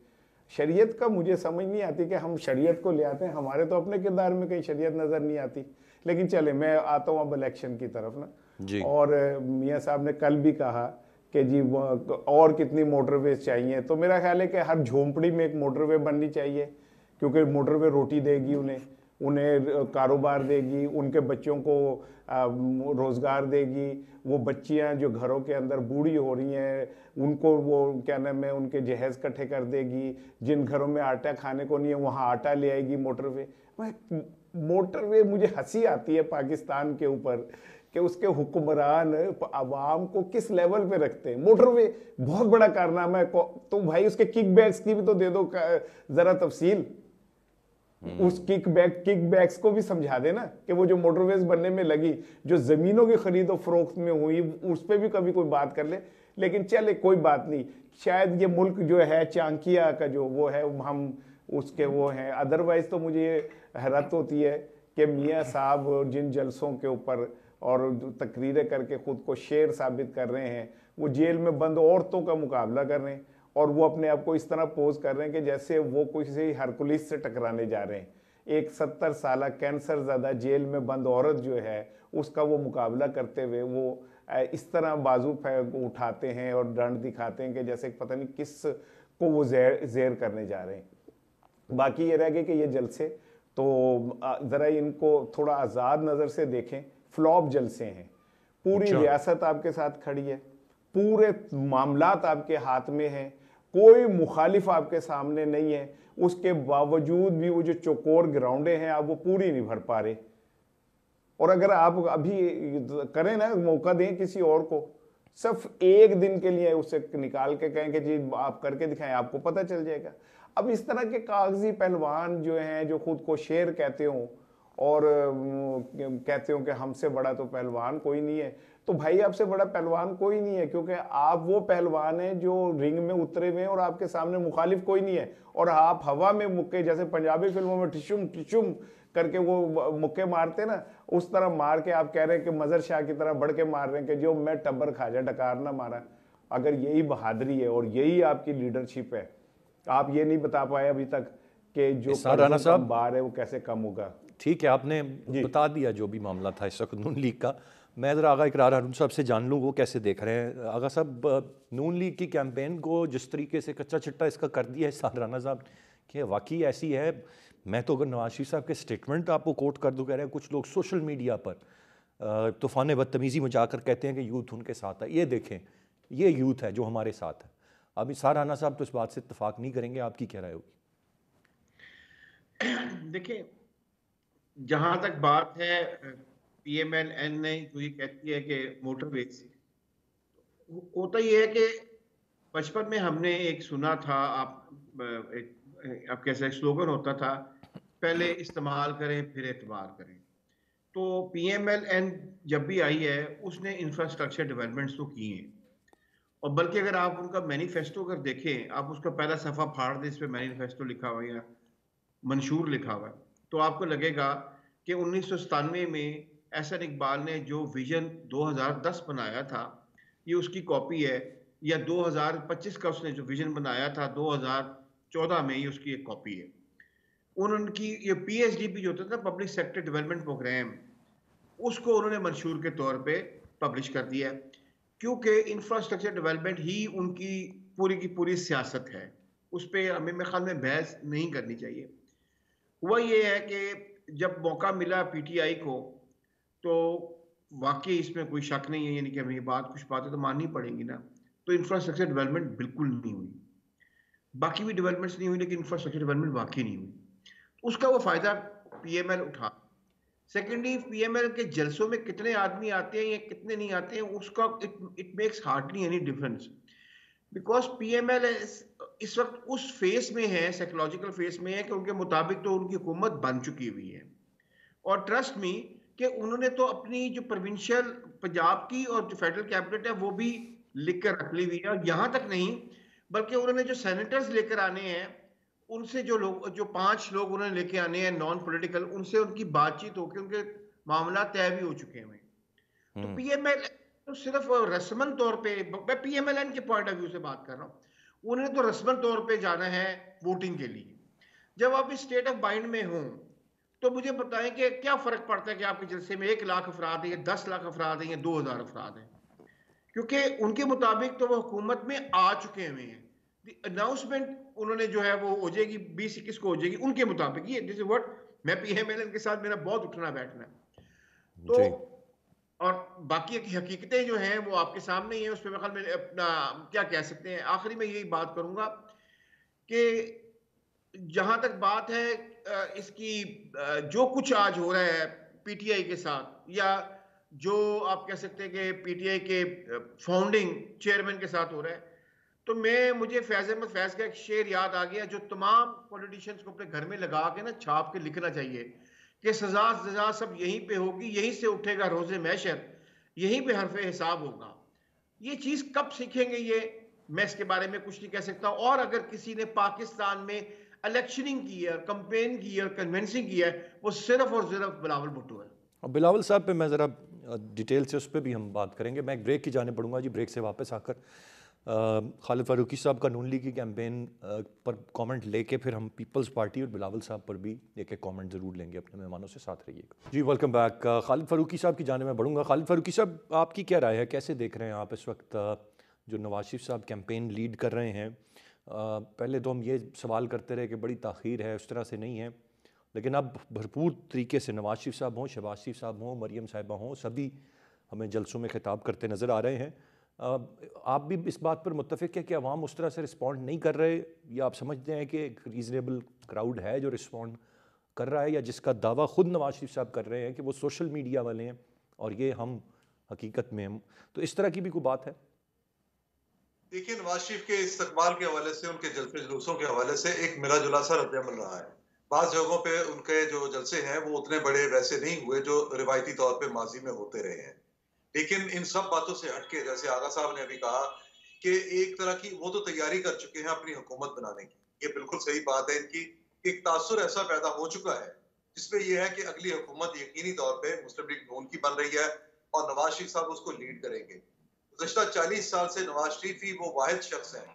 शरीयत का मुझे समझ नहीं आती कि हम शरीयत को ले आते हैं, हमारे तो अपने किरदार में कहीं शरीयत नज़र नहीं आती। लेकिन चले, मैं आता हूँ अब इलेक्शन की तरफ ना
जी।
और मियाँ साहब ने कल भी कहा कि जी और कितनी मोटरवेज चाहिए, तो मेरा ख्याल है कि हर झोंपड़ी में एक मोटरवे बननी चाहिए, क्योंकि मोटरवे रोटी देगी, उन्हें कारोबार देगी, उनके बच्चों को रोज़गार देगी। वो बच्चियां जो घरों के अंदर बूढ़ी हो रही हैं, उनको वो क्या नाम है, उनके जहेज़ इकट्ठे कर देगी। जिन घरों में आटा खाने को नहीं है, वहाँ आटा ले आएगी मोटरवे। मोटरवे, मुझे हंसी आती है पाकिस्तान के ऊपर कि उसके हुक्मरान अवाम को किस लेवल पे रखते हैं। मोटरवे बहुत बड़ा कारनामा है, तो भाई उसके किक बैक्स की भी तो दे दो ज़रा तफसील। उस किक बैक्स को भी समझा देना कि वो जो मोटरवेज बनने में लगी, जो जमीनों की खरीद और फरोख्त में हुई, उस पर भी कभी कोई बात कर ले। लेकिन चले, कोई बात नहीं, शायद ये मुल्क जो है चांकिया का जो वो है, हम उसके वो हैं। अदरवाइज तो मुझे हैरत होती है कि मियाँ साहब जिन जलसों के ऊपर और तकरीरें करके खुद को शेर साबित कर रहे हैं, वो जेल में बंद औरतों का मुकाबला कर रहे हैं, और वो अपने आप को इस तरह पोज कर रहे हैं कि जैसे वो किसी हरकुलिस से टकराने जा रहे हैं। एक 70 साल कैंसर ज़्यादा जेल में बंद औरत जो है, उसका वो मुकाबला करते हुए वो इस तरह बाजू उठाते हैं और डंड दिखाते हैं कि जैसे पता नहीं किस को वो ज़ेर करने जा रहे हैं। बाकी ये रह गए कि ये जलसे तो ज़रा इनको थोड़ा आज़ाद नज़र से देखें। फ्लॉप जलसे हैं, पूरी रियासत आपके साथ खड़ी है, पूरे मामलात आपके हाथ में हैं, कोई मुखालिफ आपके सामने नहीं है, उसके बावजूद भी वो जो चौकोर ग्राउंडें हैं आप वो पूरी नहीं भर पा रहे। और अगर आप अभी करें ना, मौका दें किसी और को, सिर्फ एक दिन के लिए उसे निकाल के कहें कि जी आप करके दिखाएं, आपको पता चल जाएगा। अब इस तरह के कागजी पहलवान जो हैं, जो खुद को शेर कहते हों और कहते हो कि हमसे बड़ा तो पहलवान कोई नहीं है, तो भाई आपसे बड़ा पहलवान कोई नहीं है, क्योंकि आप वो पहलवान हैं जो रिंग में उतरे हुए हैं और आपके सामने मुखालिफ कोई नहीं है। और आप हवा में मुक्के, जैसे पंजाबी फिल्मों में टिशुम टिशुम करके वो मुक्के मारते ना, उस तरह मार के आप कह रहे हैं कि मजर शाह की तरह बढ़ के मार रहे हैं कि जो मैं टब्बर खाजा डकार ना मारा। अगर यही बहादुरी है और यही आपकी लीडरशिप है, आप ये नहीं बता पाए अभी तक कि जो
राना साहब
बार है वो कैसे कम होगा।
ठीक है, आपने बता दिया जो भी मामला था इस वक्त नून लीग का। मैं ज़रा आगा इकरार हारून साहब से जान लूँ वो कैसे देख रहे हैं। आगा साहब, नून लीग की कैंपेन को जिस तरीके से कच्चा चिट्टा इसका कर दिया है राना साहब, कि वाकई ऐसी है। मैं तो अगर नवाज शरीफ साहब के स्टेटमेंट आपको कोट कर दूँ, कह रहे हैं कुछ लोग सोशल मीडिया पर तूफ़ान बदतमीज़ी में जाकर कहते हैं कि यूथ उनके साथ है। ये देखें, ये यूथ है जो हमारे साथ है। अब राना साहब तो इस बात से इत्तेफाक नहीं करेंगे, आपकी क्या राय होगी?
देखिए, जहां तक बात है PMLN ने जो ये कहती है कि मोटरवेज, होता ही है कि बचपन में हमने एक सुना था, आप कैसा स्लोगन होता था, पहले इस्तेमाल करें फिर एतबार करें। तो PMLN जब भी आई है उसने इंफ्रास्ट्रक्चर डेवलपमेंट्स तो किए हैं, और बल्कि अगर आप उनका मैनिफेस्टो अगर देखें, आप उसका पहला सफ़ा फाड़ दें, इस पर मैनिफेस्टो लिखा हुआ है या मंशूर लिखा हुआ है, तो आपको लगेगा कि 1997 में एहसन इकबाल ने जो विजन 2010 बनाया था ये उसकी कॉपी है, या 2025 का उसने जो विजन बनाया था 2014 में, ये उसकी एक कॉपी है। उनकी ये PSDP जो होता था, पब्लिक सेक्टर डेवलपमेंट प्रोग्राम, उसको उन्होंने मंशूर के तौर पे पब्लिश कर दिया है, क्योंकि इंफ्रास्ट्रक्चर डेवलपमेंट ही उनकी पूरी की पूरी सियासत है। उस पर हमें मेरे ख्याल में बहस नहीं करनी चाहिए। हुआ ये है कि जब मौका मिला PTI को, तो वाकई इसमें कोई शक नहीं है, यानी कि हमें ये बात, कुछ बातें तो माननी पड़ेंगी ना। तो इंफ्रास्ट्रक्चर डेवलपमेंट बिल्कुल नहीं हुई, बाकी भी डेवलपमेंट्स नहीं हुई, लेकिन इंफ्रास्ट्रक्चर डेवलपमेंट वाकई नहीं हुई। उसका वो फायदा पीएमएल उठा। सेकेंडली, पीएमएल के जलसों में कितने आदमी आते हैं या कितने नहीं आते हैं, उसका it makes hardly any difference, because PML इस वक्त उस फेस में है, साइकोलॉजिकल फेस में है कि उनके मुताबिक तो उनकी हुकूमत बन चुकी हुई है। और ट्रस्ट मी कि उन्होंने तो अपनी जो प्रोविंशियल पंजाब की और जो फेडरल कैबिनेट है वो भी लिख कर रख ली हुई है। और यहां तक नहीं, बल्कि उन्होंने जो सेनेटर्स लेकर आने हैं, उनसे जो 5 लोग उन्होंने लेके आने हैं नॉन पॉलिटिकल, उनसे उनकी बातचीत होकर उनके मामला तय भी हो चुके हैं। तो पीएमएल तो सिर्फ रस्मन तौर पे, मैं पीएमएलएन के पॉइंट ऑफ व्यू से बात कर रहा हूं, उन्हें तो रस्मन तौर पे जाना है वोटिंग के लिए। जब आप इस स्टेट ऑफ माइंड में हो तो मुझे बताएं कि क्या फर्क पड़ता है कि आपके जलसे में 1 लाख अफराद है या 10 लाख अफराद है या 2000 अफराद है, क्योंकि उनके मुताबिक तो वो हुकूमत में आ चुके हुए हैं। अनाउंसमेंट उन्होंने जो है वो हो जाएगी 20-21 को हो जाएगी उनके मुताबिक। ये दिस इज व्हाट, मैं पीएमएलएन के साथ मेरा बहुत उठना बैठना है। तो और बाकी की हकीकतें जो हैं वो आपके सामने ही हैं, उस पर ख्याल में अपना क्या कह सकते हैं। आखिरी में यही बात करूंगा कि जहां तक बात है इसकी, जो कुछ आज हो रहा है पीटीआई के साथ, या जो आप कह सकते हैं कि पीटीआई के फाउंडिंग चेयरमैन के साथ हो रहा है, तो मुझे फैज अहमद फैज का एक शेर याद आ गया जो तमाम पॉलिटिशियंस को अपने घर में लगा के ना छाप के लिखना चाहिए कि सजा सजा सब यहीं पे होगी, यहीं से उठेगा रोजे महशर, यहीं पे हरफे हिसाब होगा। ये चीज कब सीखेंगे ये मैं इसके बारे में कुछ नहीं कह सकता। और अगर किसी ने पाकिस्तान में इलेक्शनिंग की है, कंपेन की है और कन्विंसिंग की है, वो सिर्फ और सिर्फ बिलावल भुट्टो है।
और बिलावल साहब पे मैं ज़रा डिटेल से उस पर भी हम बात करेंगे। मैं एक ब्रेक की जाने पड़ूंगा जी। ब्रेक से वापस आकर खालिद फारूकी साहब का नून लीग की कैंपेन पर कमेंट लेके फिर हम पीपल्स पार्टी और बिलावल साहब पर भी एक कमेंट ज़रूर लेंगे। अपने मेहमानों से साथ रहिएगा जी। Welcome back. खालिद फारूकी साहब की जाने में बढ़ूंगा। खालिद फारूकी साहब, आपकी क्या राय है, कैसे देख रहे हैं आप इस वक्त जो नवाज शरीफ साहब कैंपेन लीड कर रहे हैं? पहले तो हम ये सवाल करते रहे कि बड़ी ताख़ीर है, उस तरह से नहीं है, लेकिन अब भरपूर तरीके से नवाज शरीफ साहब हों, शहबाज शरीफ साहब हों, मरीम साहिबा हों, सभी हमें जलसों में खिताब करते नज़र आ रहे हैं। आप भी इस बात पर मुत्तफ़िक है कि अवाम उस तरह से रिस्पॉन्ड नहीं कर रहे, या आप समझते हैं कि एक रीज़नेबल क्राउड है जो रिस्पॉन्ड कर रहा है, या जिसका दावा खुद नवाज शरीफ साहब कर रहे हैं कि वो सोशल मीडिया वाले हैं और ये हम हकीकत में हम, तो इस तरह की भी कोई बात है?
देखिए, नवाज शरीफ के इस्तकबाल के हवाले से, उनके जलसे जुलूसों के हवाले से एक मिला जुला सा रद्द-ए-अमल रहा है। बाज़ जगहों पे उनके जो जलसे हैं वो उतने बड़े वैसे नहीं हुए जो रिवायती तौर पे माजी में होते रहे हैं। लेकिन इन सब बातों से हटके, जैसे आगा साहब ने अभी कहा कि एक तरह की वो तो तैयारी कर चुके हैं अपनी हुकूमत बनाने की। ये बिल्कुल सही बात है इनकी। एक तासुर ऐसा पैदा हो चुका है जिसमें ये है कि अगली हुकूमत यकीनी तौर पे मुस्लिम लीग नून की बन रही है और नवाज शरीफ साहब उसको लीड करेंगे। गुज़श्ता 40 साल से नवाज शरीफ ही वो वाहिद शख्स है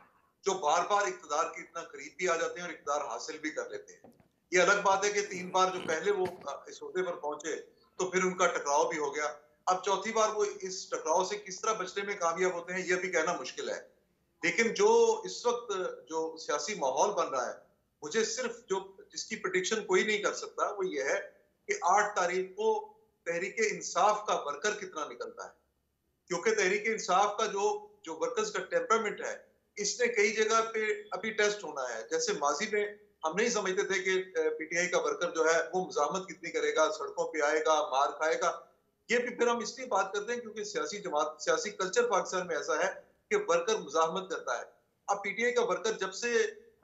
जो बार बार इक़्तिदार के इतना करीब भी आ जाते हैं और इक़्तिदार हासिल भी कर लेते हैं। ये अलग बात है कि 3 बार जो पहले वो इस ओहदे पर पहुंचे तो फिर उनका टकराव भी हो गया। अब चौथी बार वो इस टकराव से किस तरह बचने में कामयाब होते हैं, यह भी कहना मुश्किल है। लेकिन जो इस वक्त जो सियासी माहौल बन रहा है, मुझे सिर्फ जो जिसकी प्रेडिक्शन कोई नहीं कर सकता वो ये है कि 8 तारीख को तहरीक इंसाफ का वर्कर कितना निकलता है। क्योंकि तहरीक इंसाफ का जो वर्कर्स का टेम्परामेंट है, इसने कई जगह पे अभी टेस्ट होना है। जैसे माजी में हम नहीं समझते थे कि पीटीआई का वर्कर जो है वो मुजाहमत कितनी करेगा, सड़कों पे आएगा, मार खाएगा। ये भी फिर हम इसलिए बात करते हैं क्योंकि सियासी कल्चर पाकिस्तान में ऐसा है कि वर्कर मुजाहमत करता है। अब पीटीआई का वर्कर जब से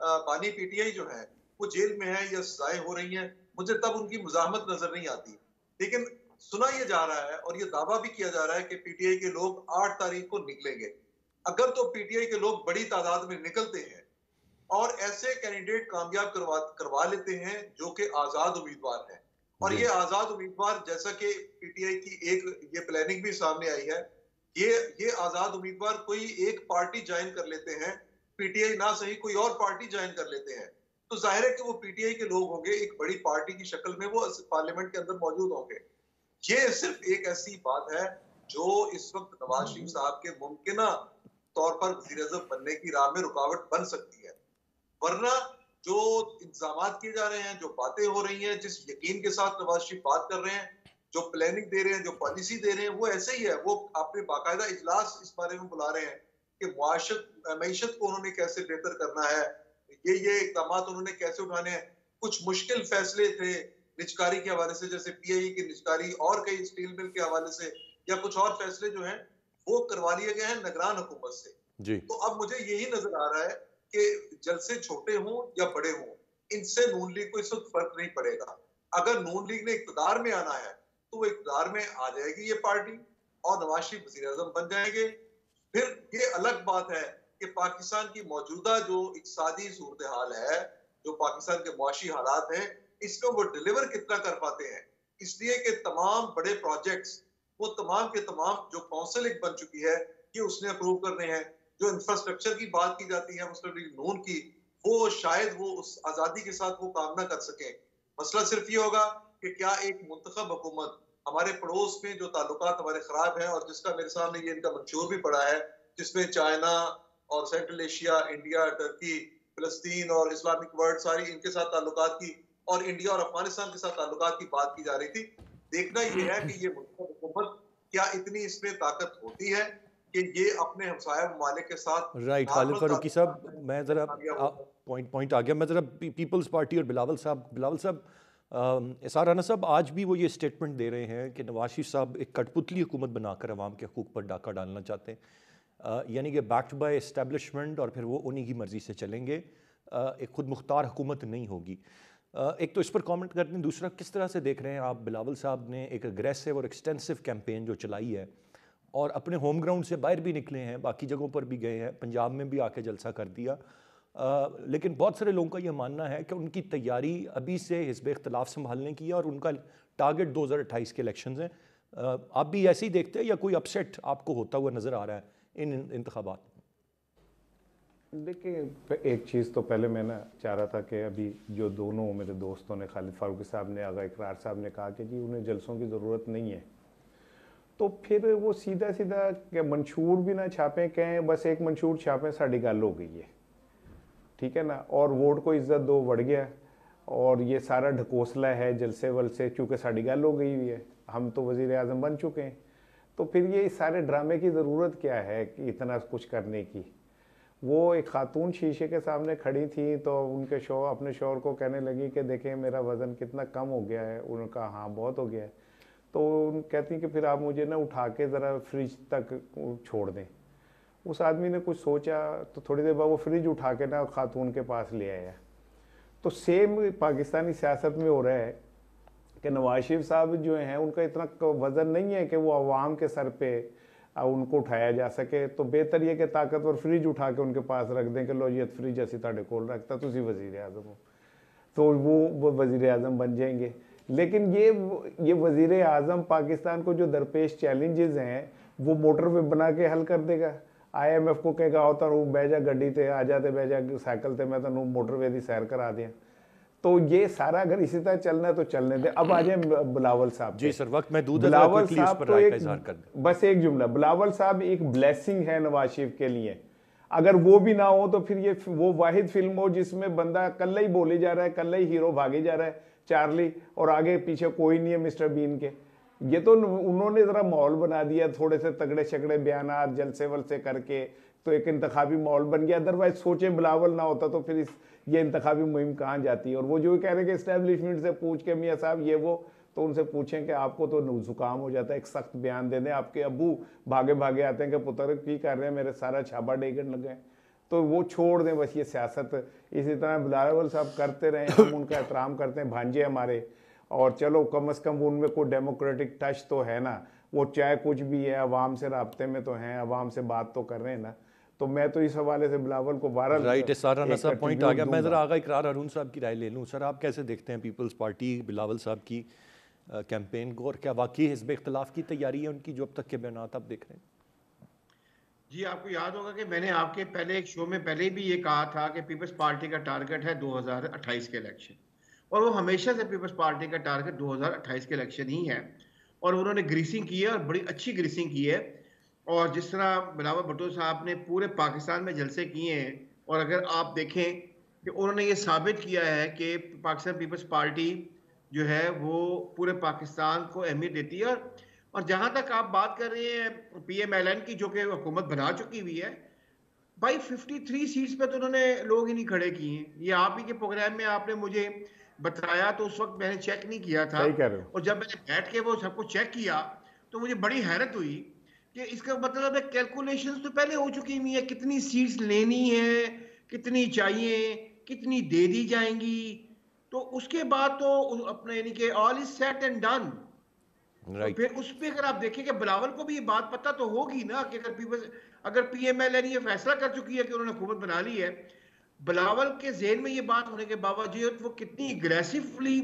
बानी पीटीआई जो है वो जेल में है या सजाएं हो रही हैं, मुझे तब उनकी मुजाहमत नजर नहीं आती। लेकिन सुना ये जा रहा है और ये दावा भी किया जा रहा है कि पीटीआई के लोग 8 तारीख को निकलेंगे। अगर तो पीटीआई के लोग बड़ी तादाद में निकलते हैं और ऐसे कैंडिडेट कामयाब करवा लेते हैं जो कि आजाद उम्मीदवार हैं, और ये आजाद उम्मीदवार, जैसा कि पीटीआई की एक ये प्लानिंग भी सामने आई है, ये आजाद उम्मीदवार कोई एक पार्टी ज्वाइन कर लेते हैं, पीटीआई ना सही कोई और पार्टी ज्वाइन कर लेते हैं, तो जाहिर है कि वो पीटीआई के लोग होंगे, एक बड़ी पार्टी की शक्ल में वो पार्लियामेंट के अंदर मौजूद होंगे। ये सिर्फ एक ऐसी बात है जो इस वक्त नवाज शरीफ साहब के मुमकिना तौर पर वज़ीर-ए-आज़म बनने की राह में रुकावट बन सकती है। वरना जो इंतजाम किए जा रहे हैं, जो बातें हो रही हैं, जिस यकीन के साथ नवाज शरीफ बात कर रहे हैं, जो प्लानिंग दे रहे हैं, जो पॉलिसी दे रहे हैं, वो ऐसे ही है। वो आपने बाकायदा इजलास इस बारे में बुला रहे हैं कि मईशत को उन्होंने कैसे बेहतर करना है, ये इक़दामात उन्होंने कैसे उठाने हैं। कुछ मुश्किल फैसले थे निजकारी के हवाले से, जैसे पीआईई की निजकारी और कई स्टील मिल के हवाले से, या कुछ और फैसले जो हैं वो करवा लिए गए हैं निगरान हुकूमत से।
जी
तो अब मुझे यही नजर आ रहा है कि जलसे छोटे हों या बड़े हों, इनसे नून लीग को इस वक्त फर्क नहीं पड़ेगा। अगर नून लीग ने इक्तदार में आना है तो वो इक्तदार में आ जाएगी ये पार्टी और नवाज शरीफ वज़ीर-ए-आज़म बन जाएंगे। फिर ये अलग बात है कि पाकिस्तान की मौजूदा जो इक्तिसादी सूरत हाल है, जो पाकिस्तान के मुआशी हालात हैं, इसको वो डिलीवर कितना कर पाते हैं। इसलिए कि तमाम बड़े प्रोजेक्ट्स वो तमाम के तमाम जो काउंसिल एक बन चुकी है कि उसने अप्रूव करने हैं, जो इंफ्रास्ट्रक्चर की बात की जाती है मुस्लिम लीग नून की, वो शायद वो उस आजादी के साथ वो काम ना कर सके। मसला सिर्फ ये होगा कि क्या एक मुंतखब हुकूमत हमारे पड़ोस में जो ताल्लुकात हमारे खराब हैं और जिसका मेरे सामने ये इनका मंशूर भी पड़ा है, जिसमें चाइना और सेंट्रल एशिया, इंडिया, टर्की, फिलिस्तीन और इस्लामिक वर्ल्ड सारी इनके साथ ताल्लुकात की, और इंडिया और अफगानिस्तान के साथ ताल्लुकात की बात की जा रही थी। देखना ये है कि ये मुंतखब हुकूमत क्या इतनी इसमें ताकत होती है कि ये अपने हमसाया ममालिक के साथ
राइट। खालिद फारूकी साहब, मैं ज़रा
कामयाब
पॉइंट आ गया। मैं ज़रा पीपल्स पार्टी और बिलावल साहब इसार राना साहब आज भी वो ये स्टेटमेंट दे रहे हैं कि नवाज शरीफ साहब एक कठपुतली हुकूमत बनाकर अवाम के हकूक़ पर डाका डालना चाहते हैं, यानी कि बैक्ड बाय इस्टेब्लिशमेंट, और फिर वो उन्हीं की मर्ज़ी से चलेंगे, एक खुद मुख्तार हुकूमत नहीं होगी। एक तो इस पर कमेंट करते हैं, दूसरा किस तरह से देख रहे हैं आप, बिलावल साहब ने एक अग्रेसिव और एक्सटेंसिव कैंपेन जो चलाई है और अपने होम ग्राउंड से बाहर भी निकले हैं, बाकी जगहों पर भी गए हैं, पंजाब में भी आके जलसा कर दिया, लेकिन बहुत सारे लोगों का ये मानना है कि उनकी तैयारी अभी से हिज़्ब इख्तिलाफ संभालने की है और उनका टारगेट 2028 के इलेक्शंस हैं। आप भी ऐसे ही देखते हैं या कोई अपसेट आपको होता हुआ नज़र आ रहा है इन इंतखाबात?
देखिए, एक चीज़ तो पहले मैं ना चाह रहा था कि अभी जो दोनों मेरे दोस्तों ने, खालिद फारूकी साहब ने, आगा इकरार साहब ने कहा कि जी उन्हें जलसों की ज़रूरत नहीं है, तो फिर वो सीधा सीधा क्या मंशूर भी ना छापें, कहें बस एक मंशूर छापें साड़ी गल हो गई है, ठीक है ना, और वोट को इज्जत दो बढ़ गया, और ये सारा ढकोसला है जलसे वलसे, चूँकि साड़ी गल हो गई हुई है, हम तो वज़ीर आज़म बन चुके हैं, तो फिर ये सारे ड्रामे की ज़रूरत क्या है कि इतना कुछ करने की। वो एक खातून शीशे के सामने खड़ी थी तो उनके अपने शौहर को कहने लगी कि देखें मेरा वज़न कितना कम हो गया है। उन्होंने कहा हाँ बहुत हो गया है। तो कहती कि फिर आप मुझे ना उठा के ज़रा फ्रिज तक छोड़ दें। उस आदमी ने कुछ सोचा तो थोड़ी देर बाद वो फ्रिज उठा के ना खातून के पास ले आया। तो सेम पाकिस्तानी सियासत में हो रहा है कि नवाज शरीफ साहब जो हैं उनका इतना वज़न नहीं है कि वो अवाम के सर पे उनको उठाया जा सके, तो बेहतर ये कि ताकतवर फ्रिज उठा के उनके पास रख दें कि लो जी फ्रिज असी तुहाडे कोल रखता, तुसी वज़ीर आज़म हो, तो वो वज़ीर आज़म बन जाएंगे। लेकिन ये वज़ीर आज़म पाकिस्तान को जो दरपेश चैलेंजेस हैं वो मोटरवे बना के हल कर देगा। IMF को कहेगा आओ तो बह जा गड्डी ते, आ जा ते बह जा साइकिल ते, मैं तेन मोटरवे की सैर करा दिया। तो ये सारा अगर इसी तरह चलना है तो चलने दे। अब आ जाए बिलावल साहब।
जी सर, वक्त में दूध
बिलावल साहब तो एक बस एक जुमला, बिलावल साहब एक ब्लेसिंग है नवाज शरीफ के लिए। अगर वो भी ना हो तो फिर ये वो वाहिद फिल्म हो जिसमें बंदा कल्ला ही बोले जा रहा है, कल्ला ही हीरो भागे जा रहा है, चार्ली, और आगे पीछे कोई नहीं है मिस्टर बीन के। ये तो उन्होंने ज़रा माहौल बना दिया, थोड़े से तगड़े शगड़े बयानात जलसे वलसे करके, तो एक इंतखाबी माहौल बन गया। अदरवाइज सोचें बिलावल ना होता तो फिर ये इंतखाबी मुहिम कहाँ जाती है। और वो जो कह रहे हैं कि इस्टेब्लिशमेंट से पूछ के मियाँ साहब ये वो, तो उनसे पूछें कि आपको तो जुकाम हो जाता है, एक सख्त बयान दे दें। आपके अबू भागे भागे आते हैं कि पुत्र की कर रहे हैं, मेरे सारा छाबा डेगन लगे, तो वो छोड़ दें बस ये सियासत। इसी तरह बिलावल साहब करते रहें, हम उनका एहतराम करते हैं, भांजे हमारे, और चलो कम अज़ कम उनमें कोई डेमोक्रेटिक टच तो है ना, वो चाहे कुछ भी है अवाम से राब्ते में तो हैं, अवाम से बात तो कर रहे हैं ना। तो मैं तो इस हवाले से बिलावल को 12
राइट सारा सब पॉइंट आ गया। मैं ज़रा आगा इकरार अरुण साहब की राय ले लूँ। सर आप कैसे देखते हैं पीपल्स पार्टी बिलावल साहब की कैंपेन को, और क्या वाकई हिज़्ब इख्तिलाफ की तैयारी है उनकी जो अब तक के बयानात आप देख रहे हैं?
जी आपको याद होगा कि मैंने आपके पहले एक शो में पहले भी ये कहा था कि पीपल्स पार्टी का टारगेट है 2028 के इलेक्शन, और वो हमेशा से पीपल्स पार्टी का टारगेट 2028 के इलेक्शन ही है। और उन्होंने ग्रीसिंग की है और बड़ी अच्छी ग्रीसिंग की है। और जिस तरह बिलावल भुट्टो साहब ने पूरे पाकिस्तान में जलसे किए हैं, और अगर आप देखें कि उन्होंने ये साबित किया है कि पाकिस्तान पीपल्स पार्टी जो है वो पूरे पाकिस्तान को अहमियत देती है। और जहाँ तक आप बात कर रहे हैं PMLN की, जो कि हुकूमत बना चुकी हुई है, भाई 53 सीट्स पे तो उन्होंने लोग ही नहीं खड़े किए हैं। ये आप ही के प्रोग्राम में आपने मुझे बताया तो उस वक्त मैंने चेक नहीं किया था,
सही कह रहे हो।
और जब मैंने बैठ के वो सबको चेक किया तो मुझे बड़ी हैरत हुई कि इसका मतलब है कैलकुलेशंस तो पहले हो चुकी हुई है, कितनी सीट्स लेनी है, कितनी चाहिए, कितनी दे दी जाएंगी, तो उसके बाद तो अपने यानी कि all is set and done. तो
राइट।
फिर उस पे अगर आप देखें कि बिलावल को भी ये बात पता तो होगी ना कि अगर पीएमएल ये फैसला कर चुकी है कि उन्होंने हुकूमत बना ली है, बिलावल के जेहन में ये बात होने के बावजूद वो कितनी अग्रेसिवली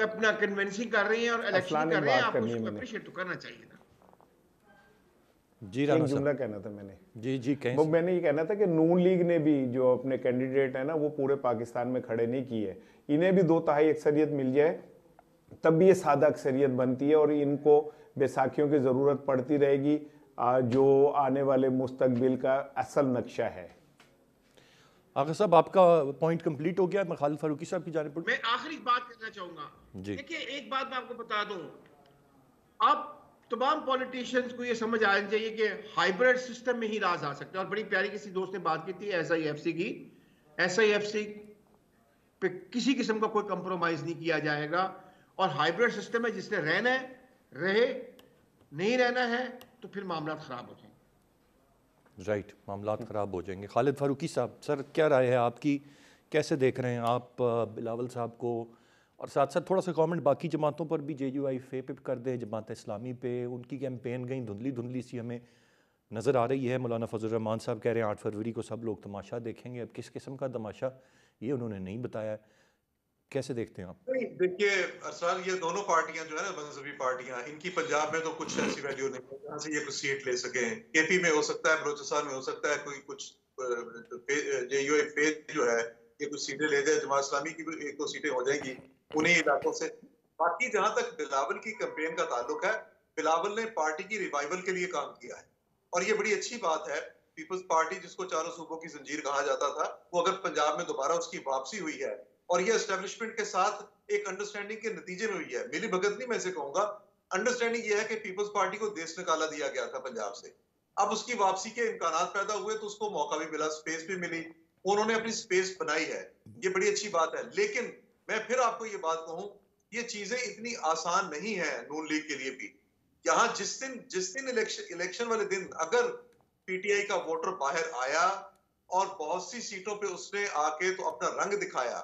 अपना कन्विंसिंग कर रहे हैं और इलेक्शन
असलान,
कर
एक
रहे हैं,
बात
आपको
करनी है
उसको
मैंने,
अप्रिशिएट तो करना चाहिए ना।
जी राना
एक जुमला
साहब।
कहना था मैंने।
जी जी कहें।
वो मैंने ये कहना था कि नून लीग ने भी जो अपने कैंडिडेट है ना वो पूरे पाकिस्तान में खड़े नहीं किए, इन्हें भी 2/3 अक्सरियत मिल जाए तब भी ये सादा अक्सरियत बनती है, और इनको बैसाखियों की ज़रूरत पड़ती रहेगी, जो आने वाले मुस्तकबिल का असल नक्शा है।
आगा साहब आपका पॉइंट कंप्लीट हो गया, मैं खालिद फारूकी साहब की जानिब।
मैं आखिरी बात करना चाहूंगा।
जी।
देखिए एक बात मैं आपको बता दूं, अब तमाम पॉलिटिशियंस को ये समझ आना चाहिए कि हाइब्रिड सिस्टम में ही राज आ सकते हैं, और बड़ी प्यारी किसी दोस्त ने बात की थी एसआईएफसी की। एसआईएफसी पे किसी किस्म का कोई कंप्रोमाइज नहीं किया जाएगा, और हाइब्रिड सिस्टम है, जिसने रहना है रहे, नहीं रहना है तो फिर मामला खराब हो जाएंगे।
राइट, मामलात ख़राब हो जाएंगे। खालिद फारूकी साहब, सर क्या राय है आपकी, कैसे देख रहे हैं आप बिलावल साहब को, और साथ साथ थोड़ा सा कमेंट बाकी जमातों पर भी JUI पे कर दे, जमात इस्लामी पे, उनकी कैंपेन गई धुंधली धुंधली सी हमें नज़र आ रही है। मौलाना फजल रहमान साहब कह रहे हैं 8 फरवरी को सब लोग तमाशा देखेंगे, अब किस किस्म का तमाशा ये उन्होंने नहीं बताया, कैसे देखते हैं आप?
नहीं, देखिए अरसलान, ये दोनों पार्टियां जो है ना, मजहबी पार्टियां, इनकी पंजाब में तो कुछ ऐसी वैल्यू नहीं है जहाँ से ये कुछ सीट ले सके। केपी में हो सकता है, बलोचिस्तान में हो सकता है, कोई कुछ JUI फेज जो है ये कुछ सीटें ले जाए, जमात इस्लामी की भी 1-2 सीटें हो जाएंगी उन्हीं इलाकों से। बाकी जहां तक बिलावल की कैंपेन का ताल्लुक है, बिलावल ने पार्टी की रिवाइवल के लिए काम किया है, और ये बड़ी अच्छी बात है। पीपल्स पार्टी, जिसको चारों सूबों की जंजीर कहा जाता था, वो अगर पंजाब में दोबारा उसकी वापसी हुई है, और ये एस्टेब्लिशमेंट के साथ एक अंडरस्टैंडिंग के नतीजे में हुई है, मिली भगत नहीं मैं इसे कहूंगा, अंडरस्टैंडिंग ये है कि पीपल्स पार्टी को देश निकाला दिया गया था पंजाब से, अब उसकी वापसी के इम्कान पैदा हुए तो उसको मौका भी मिला, स्पेस भी मिली, उन्होंने अपनी स्पेस बनाई है, ये बड़ी अच्छी बात है। लेकिन मैं फिर आपको ये बात कहूं, ये चीजें इतनी आसान नहीं है नून लीग के लिए भी। यहाँ जिस दिन इलेक्शन वाले दिन अगर पीटीआई का वोटर बाहर आया और बहुत सी सीटों पे उसने आके तो अपना रंग दिखाया,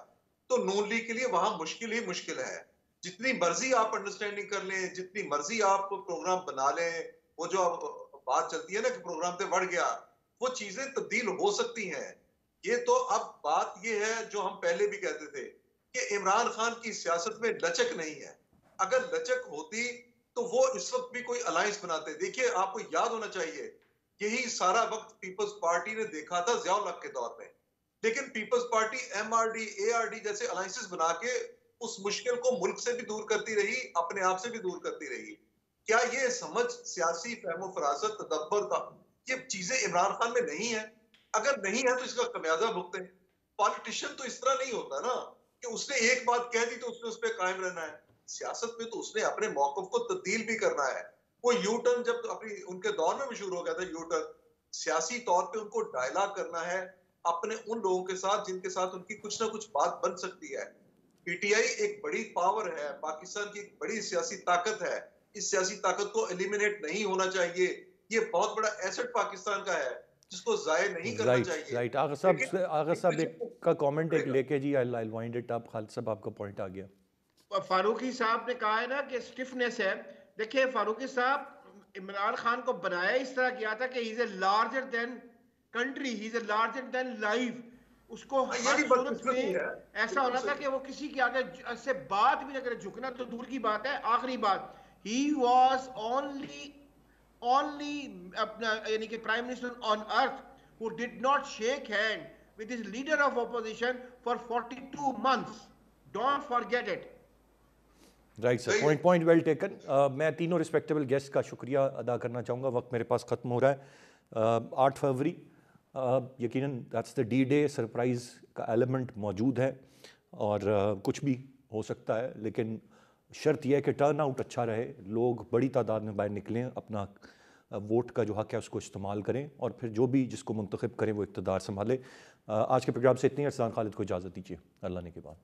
तो नून लीग के लिए वहां मुश्किल ही मुश्किल है। जितनी मर्जी आप अंडरस्टैंडिंग कर लें, जितनी मर्जी आप प्रोग्राम बना लें, वो जो बात चलती है ना कि प्रोग्राम से बढ़ गया, वो चीजें तब्दील हो सकती हैं। ये तो अब बात ये है जो हम पहले भी कहते थे कि इमरान खान की सियासत में लचक नहीं है। अगर लचक होती तो वो इस वक्त भी कोई अलायंस बनाते। देखिए, आपको याद होना चाहिए, यही सारा वक्त पीपल्स पार्टी ने देखा था ज़ियाउल हक के दौर में, लेकिन पीपल्स पार्टी MRD ARD जैसे अलायंसेस बना के उस मुश्किल को मुल्क से भी दूर करती रही, अपने आप से भी दूर करती रही। क्या ये समझ, सियासी फहमो फरासत, तदब्बर का, ये चीजें इमरान खान में नहीं है? अगर नहीं है तो इसका खमियाजा भुगतें। पॉलिटिशियन तो इस तरह नहीं होता ना कि उसने एक बात कह दी तो उसने उस पर कायम रहना है। सियासत में तो उसने अपने मौकफ को तब्दील भी करना है। वो यू टर्न जब अपनी उनके दौर में मशहूर हो गया था, यू टर्न, सियासी तौर पे उनको डायलॉग करना है अपने उन लोगों के साथ जिनके साथ उनकी कुछ ना कुछ बात बन सकती है। पीटीआई एक बड़ी पावर है, पाकिस्तान की एक बड़ी सियासी ताकत है, इस सियासी ताकत को एलिमिनेट नहीं होना चाहिए। ये बहुत बड़ा एसेट पाकिस्तान का है जिसको जाया नहीं करना
राइट
चाहिए।
राइट। आगा
लेकिन
साहब एक का कमेंट एक लेके जी, आई वाइंड इट अप। खालिद साहब आपका पॉइंट आ गया।
फारूकी साहब ने कहा है ना कि स्टिफनेस है। देखिए फारूकी साहब, इमरान खान को बनाया इस तरह किया था कि he is a larger than country, he is a larger than life. उसको
ये
हर
भी
सूरत
बदकिस्मती
में
है।
ऐसा होना था कि वो किसी के आगे से बात भी न करे, झुकना तो दूर की बात है। आखिरी बात, ही वॉज ओनली अपना यानी कि prime minister on earth who did not shake hand with his leader of opposition for 42 months. Don't forget it.
Right sir, point well taken. मैं तीनों रिस्पेक्टेबल गेस्ट का शुक्रिया अदा करना चाहूँगा, वक्त मेरे पास ख़त्म हो रहा है। 8 फरवरी यकीनन दैट्स द D-Day, सरप्राइज़ का एलिमेंट मौजूद है और कुछ भी हो सकता है, लेकिन शर्त यह है कि टर्न आउट अच्छा रहे, लोग बड़ी तादाद में बाहर निकलें, अपना वोट का जो हक है उसको इस्तेमाल करें, और फिर जो भी जिसको मुंतखब करें वो इक़्तिदार संभाले। आज के प्रोग्राम से इतनी। अरसलान खालिद को इजाज़त दीजिए, अल्लाह ने के बाद।